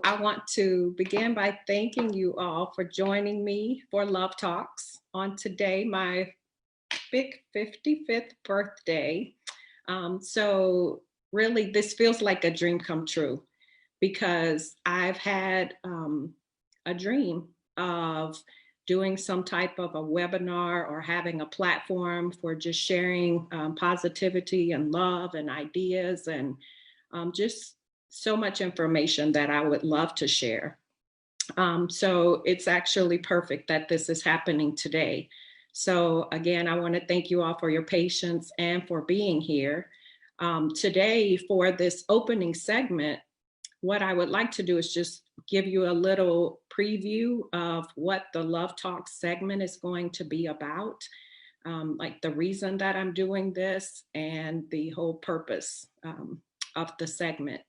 I want to begin by thanking you all for joining me for Love Talks on today, my big 55th birthday. So really, this feels like a dream come true because I've had a dream of doing some type of a webinar or having a platform for just sharing positivity and love and ideas and just so much information that I would love to share. So it's actually perfect that this is happening today. So again, I want to thank you all for your patience and for being here. Today, for this opening segment, what I would like to do is just give you a little preview of what the Love Talk segment is going to be about, like the reason that I'm doing this and the whole purpose of the segment.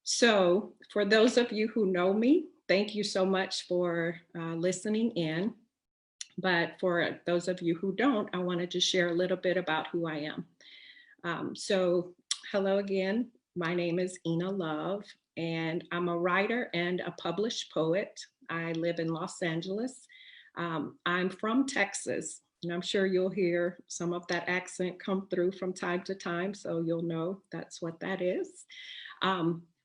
So for those of you who know me, thank you so much for listening in. But for those of you who don't, I wanted to share a little bit about who I am. So hello again, my name is Ina Love, and I'm a writer and a published poet. I live in Los Angeles. I'm from Texas, and I'm sure you'll hear some of that accent come through from time to time, so you'll know that's what that is.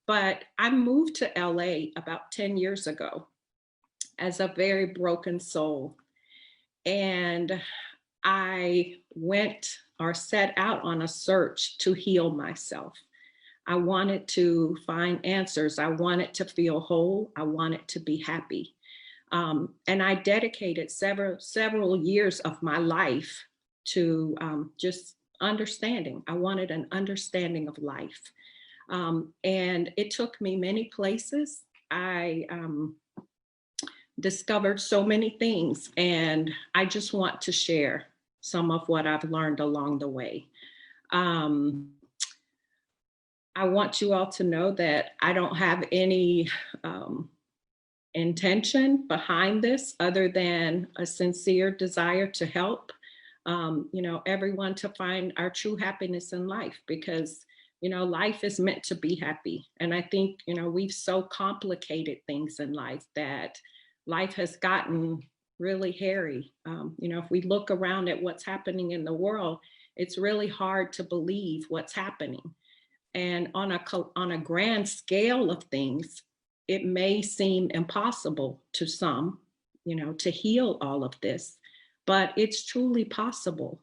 But I moved to LA about 10 years ago as a very broken soul. And I went or set out on a search to heal myself. I wanted to find answers. I wanted to feel whole. I wanted to be happy. And I dedicated several years of my life to just understanding. I wanted an understanding of life. And it took me many places. I discovered so many things, and I just want to share some of what I've learned along the way. I want you all to know that I don't have any intention behind this other than a sincere desire to help, everyone to find our true happiness in life, because life is meant to be happy. And I think, we've so complicated things in life that life has gotten really hairy. If we look around at what's happening in the world, it's really hard to believe what's happening. And on a grand scale of things, it may seem impossible to some, to heal all of this, but it's truly possible.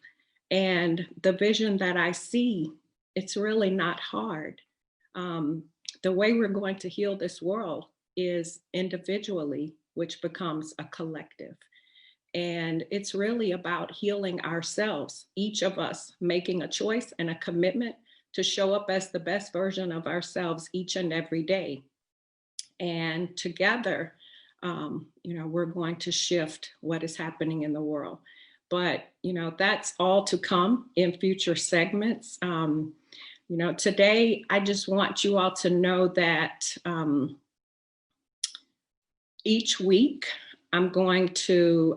And the vision that I see, it's really not hard. The way we're going to heal this world is individually, which becomes a collective. And it's really about healing ourselves, each of us making a choice and a commitment to show up as the best version of ourselves each and every day. And together, we're going to shift what is happening in the world. But, that's all to come in future segments. Today, I just want you all to know that each week, I'm going to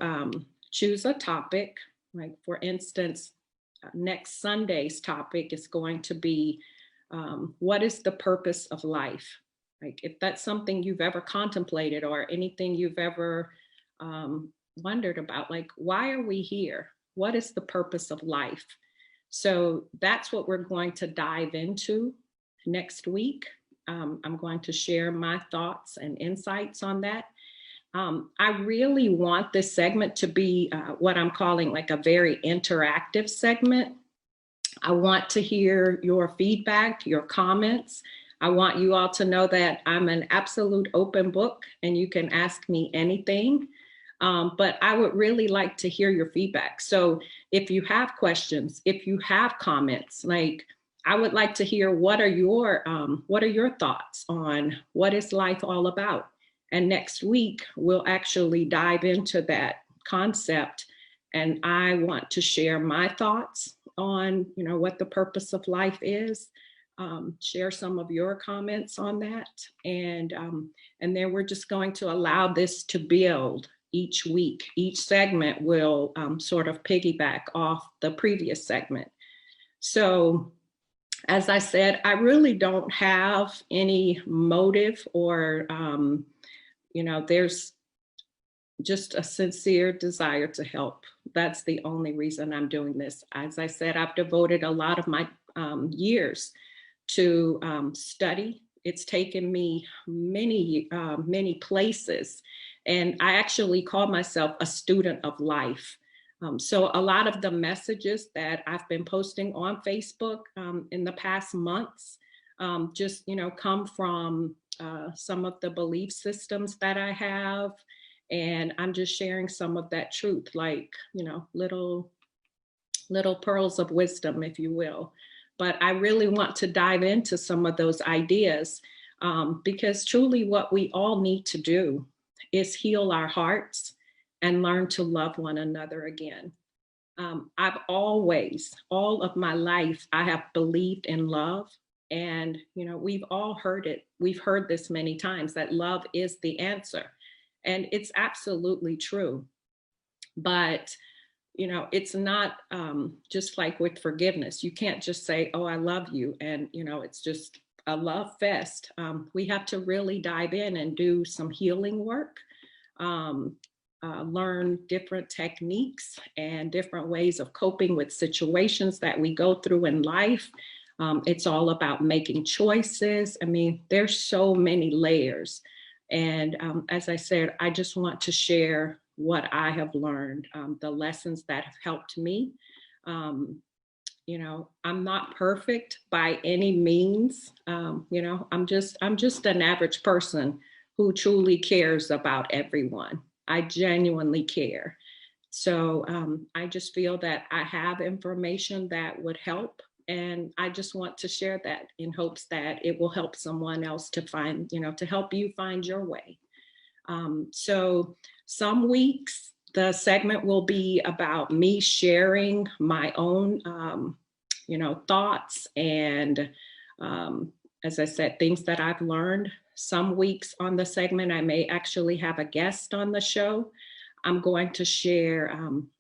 choose a topic. Like, for instance, next Sunday's topic is going to be, what is the purpose of life? Like, if that's something you've ever contemplated or anything you've ever wondered about, like, why are we here? What is the purpose of life? So that's what we're going to dive into next week. I'm going to share my thoughts and insights on that. I really want this segment to be what I'm calling like a very interactive segment. I want to hear your feedback, your comments. I want you all to know that I'm an absolute open book and you can ask me anything. But I would really like to hear your feedback. So if you have questions, if you have comments, like, I would like to hear what are your thoughts on what is life all about? And next week, we'll actually dive into that concept. And I want to share my thoughts on, what the purpose of life is, share some of your comments on that. And then we're just going to allow this to build each week. Each segment will sort of piggyback off the previous segment. So as I said, I really don't have any motive or, there's just a sincere desire to help. That's the only reason I'm doing this. As I said, I've devoted a lot of my years to study. It's taken me many places. And I actually call myself a student of life. So a lot of the messages that I've been posting on Facebook in the past months just, come from some of the belief systems that I have. And I'm just sharing some of that truth, like, little pearls of wisdom, if you will. But I really want to dive into some of those ideas because truly what we all need to do is heal our hearts and learn to love one another again. I've always, all of my life, I have believed in love. And, we've all heard it. We've heard this many times that love is the answer. And it's absolutely true. But it's not just like with forgiveness. You can't just say, oh, I love you. And, it's just a love fest. We have to really dive in and do some healing work, learn different techniques and different ways of coping with situations that we go through in life. It's all about making choices. I mean, there's so many layers. And as I said, I just want to share what I have learned, the lessons that have helped me. I'm not perfect by any means. I'm just an average person who truly cares about everyone. I genuinely care. So I just feel that I have information that would help. And I just want to share that in hopes that it will help someone else to find, to help you find your way. So some weeks, the segment will be about me sharing my own, thoughts and, as I said, things that I've learned. Some weeks on the segment, I may actually have a guest on the show. I'm going to share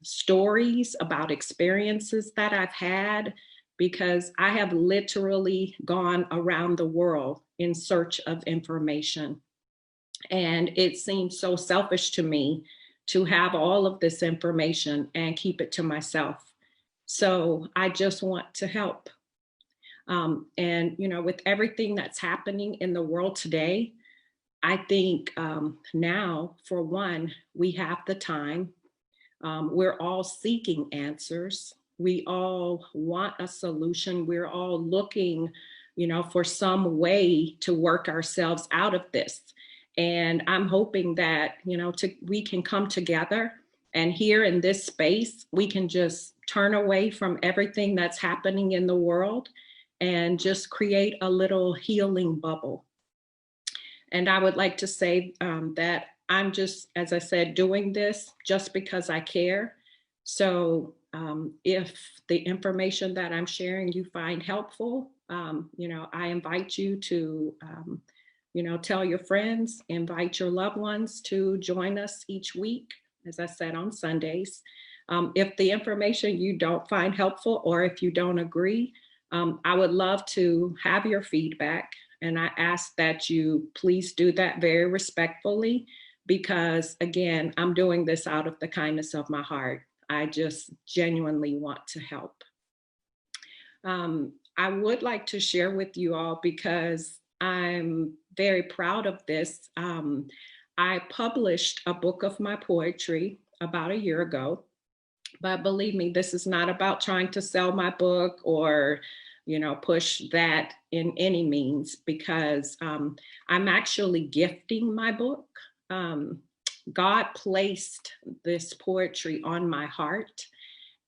stories about experiences that I've had because I have literally gone around the world in search of information. And it seems so selfish to me to have all of this information and keep it to myself. So I just want to help. And, with everything that's happening in the world today, I think now, for one, we have the time. We're all seeking answers. We all want a solution. We're all looking, for some way to work ourselves out of this. And I'm hoping that, we can come together and here in this space, we can just turn away from everything that's happening in the world and just create a little healing bubble. And I would like to say that I'm just, as I said, doing this just because I care. So if the information that I'm sharing you find helpful, I invite you to, tell your friends, invite your loved ones to join us each week, as I said, on Sundays. If the information you don't find helpful or if you don't agree, I would love to have your feedback. And I ask that you please do that very respectfully, because again, I'm doing this out of the kindness of my heart. I just genuinely want to help. I would like to share with you all because I'm very proud of this. I published a book of my poetry about a year ago, but believe me, this is not about trying to sell my book or push that in any means, because I'm actually gifting my book. God placed this poetry on my heart,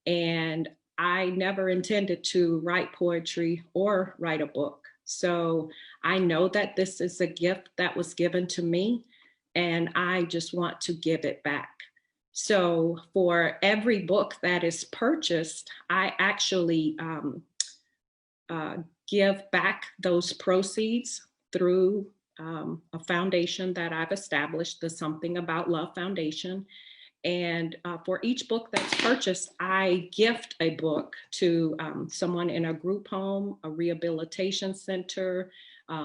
and I never intended to write poetry or write a book. So I know that this is a gift that was given to me, and I just want to give it back. So for every book that is purchased, I actually give back those proceeds through a foundation that I've established, the Something About Love Foundation. And for each book that's purchased, I gift a book to someone in a group home, a rehabilitation center,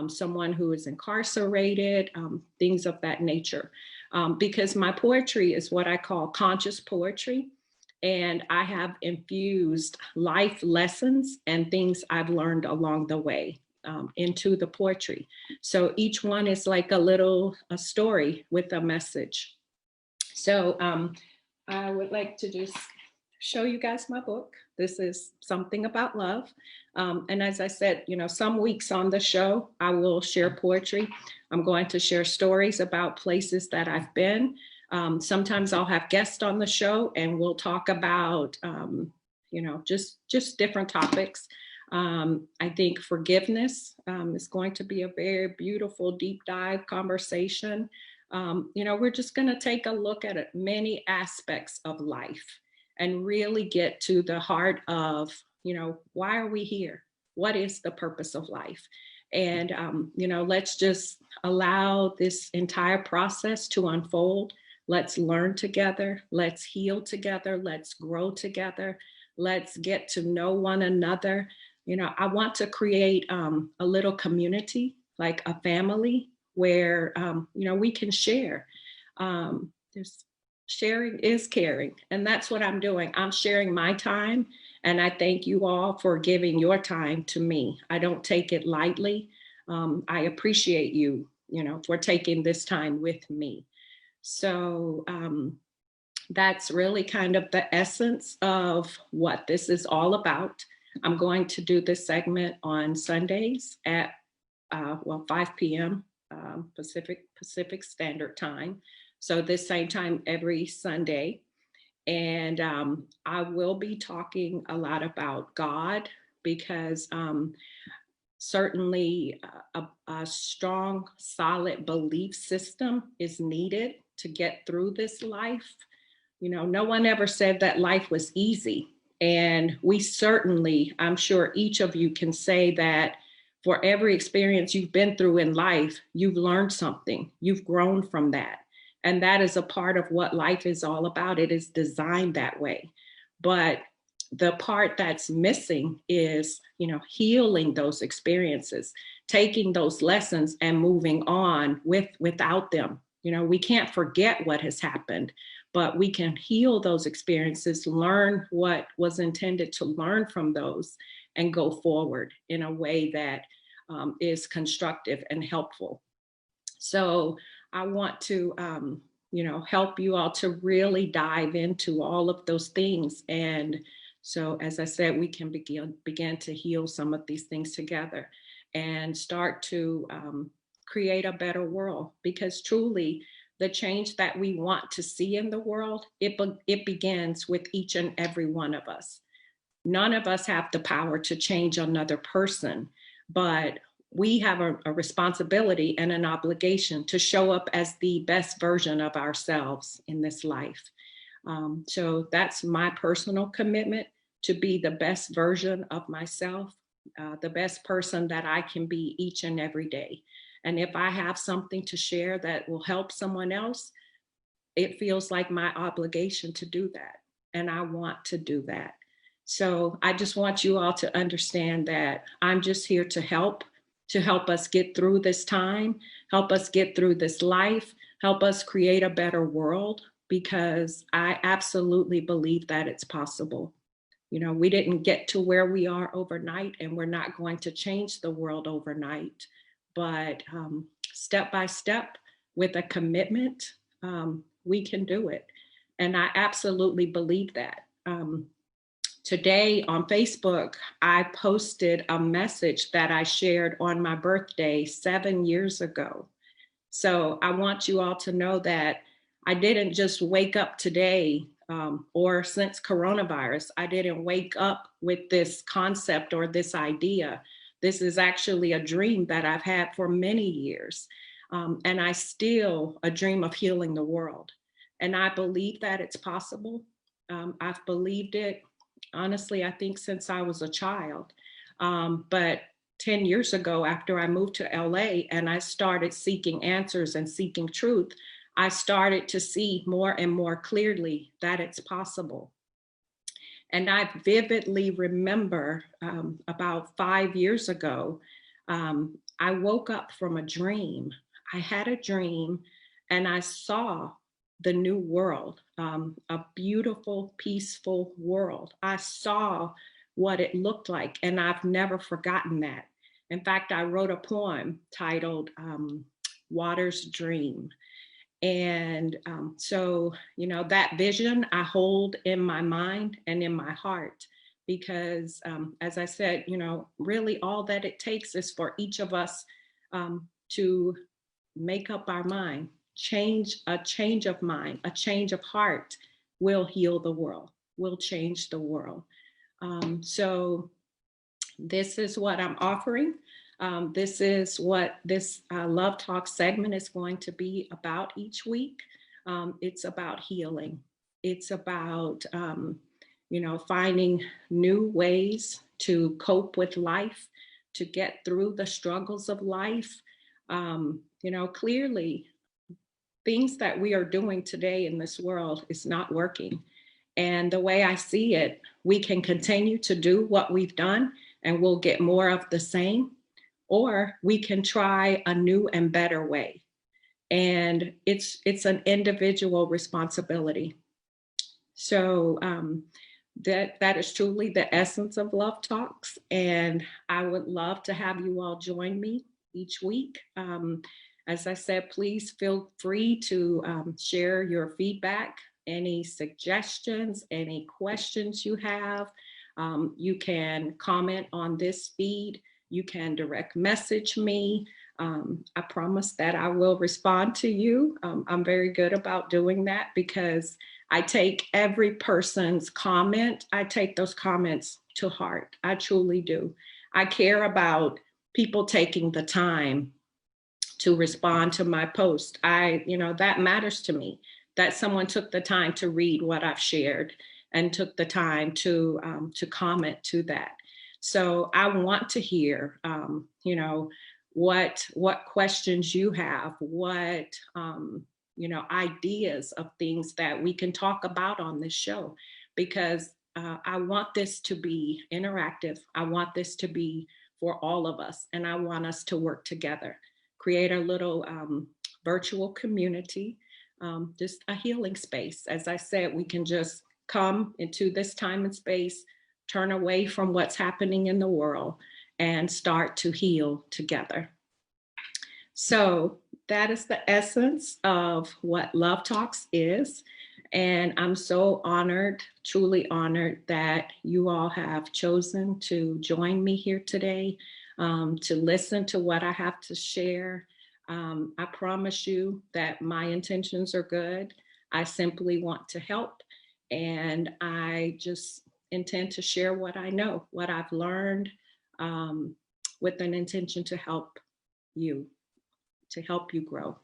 someone who is incarcerated, things of that nature. Because my poetry is what I call conscious poetry. And I have infused life lessons and things I've learned along the way into the poetry. So each one is like a story with a message. So I would like to just show you guys my book. This is Something About Love. And as I said, some weeks on the show, I will share poetry. I'm going to share stories about places that I've been. Sometimes I'll have guests on the show and we'll talk about, just different topics. I think forgiveness is going to be a very beautiful deep dive conversation. We're just going to take a look at many aspects of life and really get to the heart of, why are we here? What is the purpose of life? And, let's just allow this entire process to unfold. Let's learn together. Let's heal together. Let's grow together. Let's get to know one another. I want to create a little community, like a family where, we can share. There's sharing is caring. And that's what I'm doing. I'm sharing my time. And I thank you all for giving your time to me. I don't take it lightly. I appreciate you, for taking this time with me. So that's really kind of the essence of what this is all about. I'm going to do this segment on Sundays at 5 p.m. Pacific Standard Time. So this same time every Sunday. And I will be talking a lot about God because certainly a strong, solid belief system is needed to get through this life. No one ever said that life was easy. And we certainly, I'm sure each of you can say that for every experience you've been through in life, you've learned something, you've grown from that. And that is a part of what life is all about. It is designed that way. But the part that's missing is, healing those experiences, taking those lessons and moving on without them. We can't forget what has happened, but we can heal those experiences, learn what was intended to learn from those, and go forward in a way that is constructive and helpful. So I want to, help you all to really dive into all of those things. And so, as I said, we can begin to heal some of these things together and start to create a better world, because truly the change that we want to see in the world, it begins with each and every one of us. None of us have the power to change another person, but we have a responsibility and an obligation to show up as the best version of ourselves in this life. So that's my personal commitment, to be the best version of myself, the best person that I can be each and every day. And if I have something to share that will help someone else, it feels like my obligation to do that. And I want to do that. So I just want you all to understand that I'm just here to help us get through this time, help us get through this life, help us create a better world, because I absolutely believe that it's possible. We didn't get to where we are overnight, and we're not going to change the world overnight, but step by step, with a commitment, we can do it. And I absolutely believe that. Today on Facebook, I posted a message that I shared on my birthday 7 years ago. So I want you all to know that I didn't just wake up today or since coronavirus. I didn't wake up with this concept or this idea. This is actually a dream that I've had for many years. And I still a dream of healing the world. And I believe that it's possible. I've believed it, honestly, I think since I was a child. But 10 years ago, after I moved to LA and I started seeking answers and seeking truth, I started to see more and more clearly that it's possible. And I vividly remember about 5 years ago, I woke up from a dream. I had a dream and I saw the new world, a beautiful, peaceful world. I saw what it looked like, and I've never forgotten that. In fact, I wrote a poem titled Water's Dream. And so, that vision I hold in my mind and in my heart, because as I said, really all that it takes is for each of us to make up our mind, a change of mind, a change of heart will heal the world, will change the world. So this is what I'm offering. This is what this Love Talk segment is going to be about each week. It's about healing. It's about, finding new ways to cope with life, to get through the struggles of life. Clearly, things that we are doing today in this world is not working. And the way I see it, we can continue to do what we've done and we'll get more of the same, or we can try a new and better way. And it's an individual responsibility. So that is truly the essence of Love Talks. And I would love to have you all join me each week. As I said, please feel free to share your feedback, any suggestions, any questions you have. You can comment on this feed. You can direct message me. I promise that I will respond to you. I'm very good about doing that because I take every person's comment. I take those comments to heart. I truly do. I care about people taking the time to respond to my post. That matters to me, that someone took the time to read what I've shared and took the time to comment to that. So I want to hear, what questions you have, what, ideas of things that we can talk about on this show, because I want this to be interactive. I want this to be for all of us, and I want us to work together, create a little virtual community, just a healing space. As I said, we can just come into this time and space, turn away from what's happening in the world, and start to heal together. So that is the essence of what Love Talks is. And I'm so honored, truly honored, that you all have chosen to join me here today, to listen to what I have to share. I promise you that my intentions are good. I simply want to help. And I just intend to share what I know, what I've learned, with an intention to help you grow.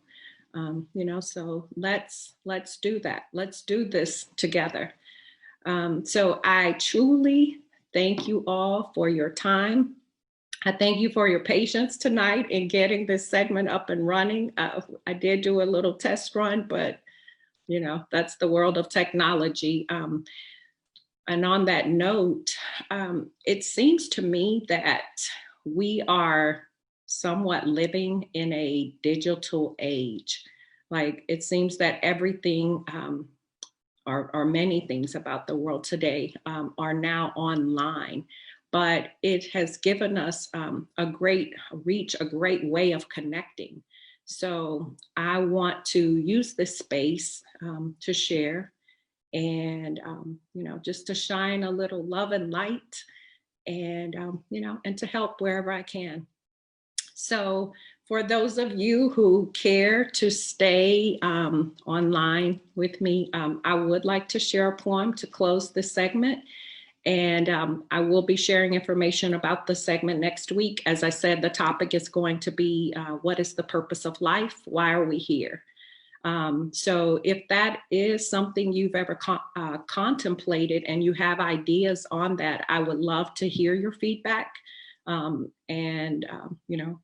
So let's do that. Let's do this together. So I truly thank you all for your time. I thank you for your patience tonight in getting this segment up and running. I did do a little test run, but that's the world of technology. And on that note, it seems to me that we are somewhat living in a digital age. Like, it seems that everything, or many things about the world today, are now online. But it has given us a great reach, a great way of connecting. So I want to use this space to share and, just to shine a little love and light and, and to help wherever I can. So for those of you who care to stay online with me, I would like to share a poem to close this segment. And I will be sharing information about the segment next week. As I said, the topic is going to be, what is the purpose of life? Why are we here? So if that is something you've ever contemplated and you have ideas on that, I would love to hear your feedback. And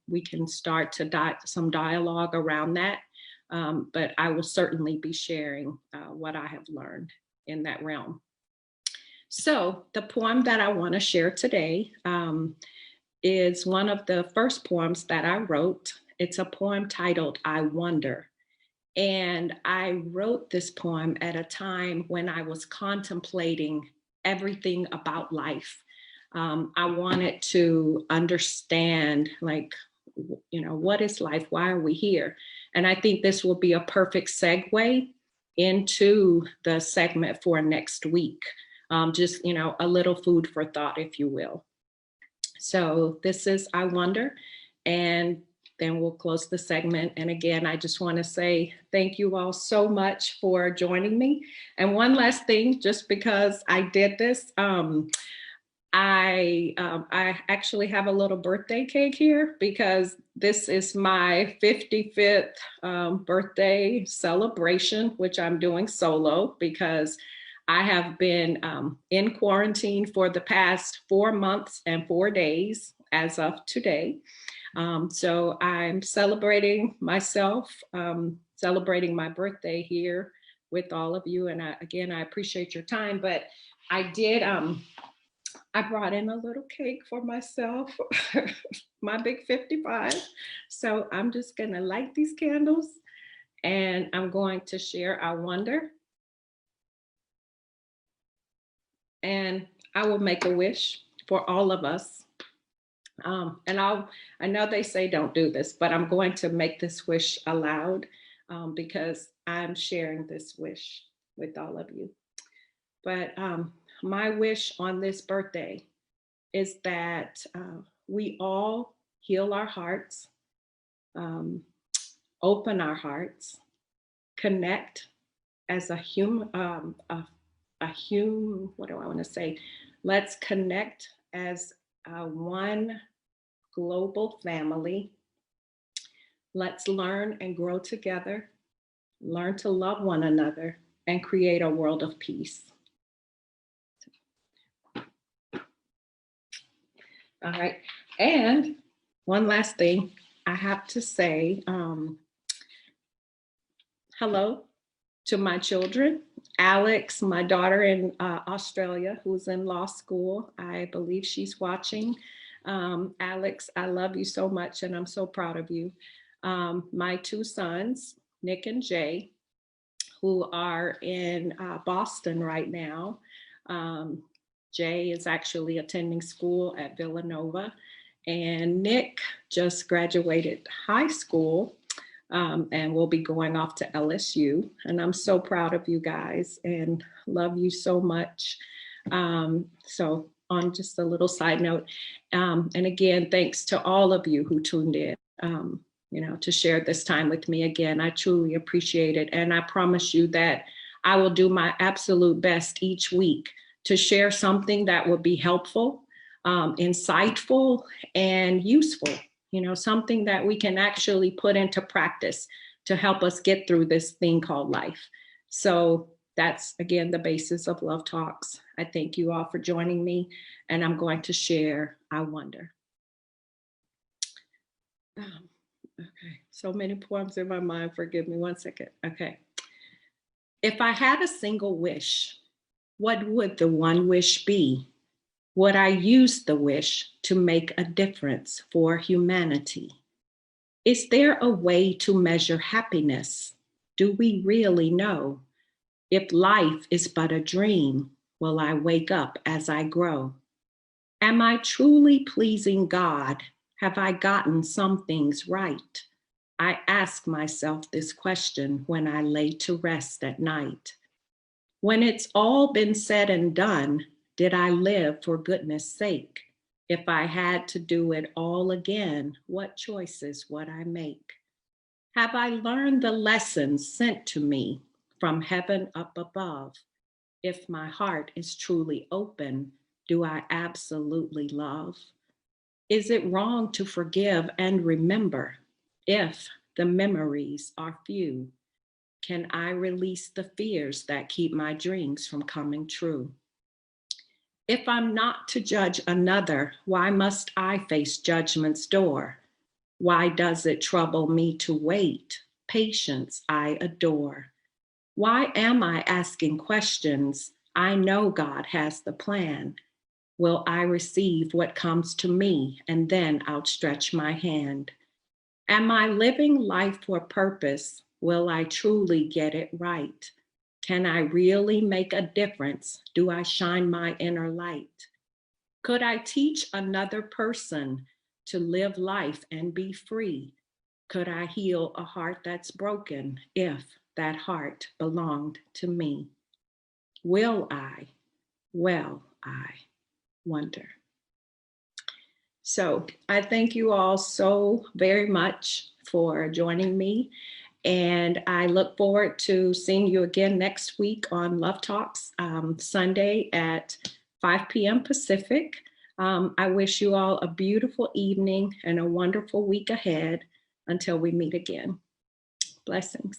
we can start to some dialogue around that. but I will certainly be sharing what I have learned in that realm. So the poem that I want to share today is one of the first poems that I wrote. It's a poem titled I Wonder. And I wrote this poem at a time when I was contemplating everything about life. I wanted to understand, like, what is life? Why are we here? And I think this will be a perfect segue into the segment for next week. Just, a little food for thought, if you will. So this is I Wonder, and then we'll close the segment. And again, I just want to say thank you all so much for joining me. And one last thing, just because I did this, I actually have a little birthday cake here because this is my 55th birthday celebration, which I'm doing solo because I have been in quarantine for the past 4 months and 4 days as of today. So I'm celebrating myself, celebrating my birthday here with all of you. And again, I appreciate your time, but I did, I brought in a little cake for myself, my big 55. So I'm just gonna light these candles and I'm going to share I Wonder. And I will make a wish for all of us. And I know they say don't do this, but I'm going to make this wish aloud because I'm sharing this wish with all of you. But my wish on this birthday is that we all heal our hearts, open our hearts, connect as a human, what do I want to say? Let's connect as one global family. Let's learn and grow together, learn to love one another, and create a world of peace. All right. And one last thing I have to say, hello to my children. Alex, my daughter in Australia, who's in law school. I believe she's watching. Alex, I love you so much and I'm so proud of you. My 2 sons, Nick and Jay, who are in Boston right now. Jay is actually attending school at Villanova, and Nick just graduated high school and will be going off to LSU. And I'm so proud of you guys and love you so much. So on just a little side note, and again, thanks to all of you who tuned in, to share this time with me again. I truly appreciate it. And I promise you that I will do my absolute best each week to share something that will be helpful, insightful, and useful. Something that we can actually put into practice to help us get through this thing called life. So that's, again, the basis of Love Talks. I thank you all for joining me, and I'm going to share I Wonder. Okay, so many poems in my mind. Forgive me 1 second. Okay. If I had a single wish, what would the one wish be? Would I use the wish to make a difference for humanity? Is there a way to measure happiness? Do we really know? If life is but a dream, will I wake up as I grow? Am I truly pleasing God? Have I gotten some things right? I ask myself this question when I lay to rest at night. When it's all been said and done, did I live for goodness sake? If I had to do it all again, what choices would I make? Have I learned the lessons sent to me from heaven up above? If my heart is truly open, do I absolutely love? Is it wrong to forgive and remember? If the memories are few, can I release the fears that keep my dreams from coming true? If I'm not to judge another, why must I face judgment's door? Why does it trouble me to wait? Patience I adore. Why am I asking questions? I know God has the plan. Will I receive what comes to me and then outstretch my hand? Am I living life for purpose? Will I truly get it right? Can I really make a difference? Do I shine my inner light? Could I teach another person to live life and be free? Could I heal a heart that's broken if that heart belonged to me? Will I? Well, I wonder. So I thank you all so very much for joining me. And I look forward to seeing you again next week on Love Talks, Sunday at 5 p.m. Pacific. I wish you all a beautiful evening and a wonderful week ahead until we meet again. Blessings.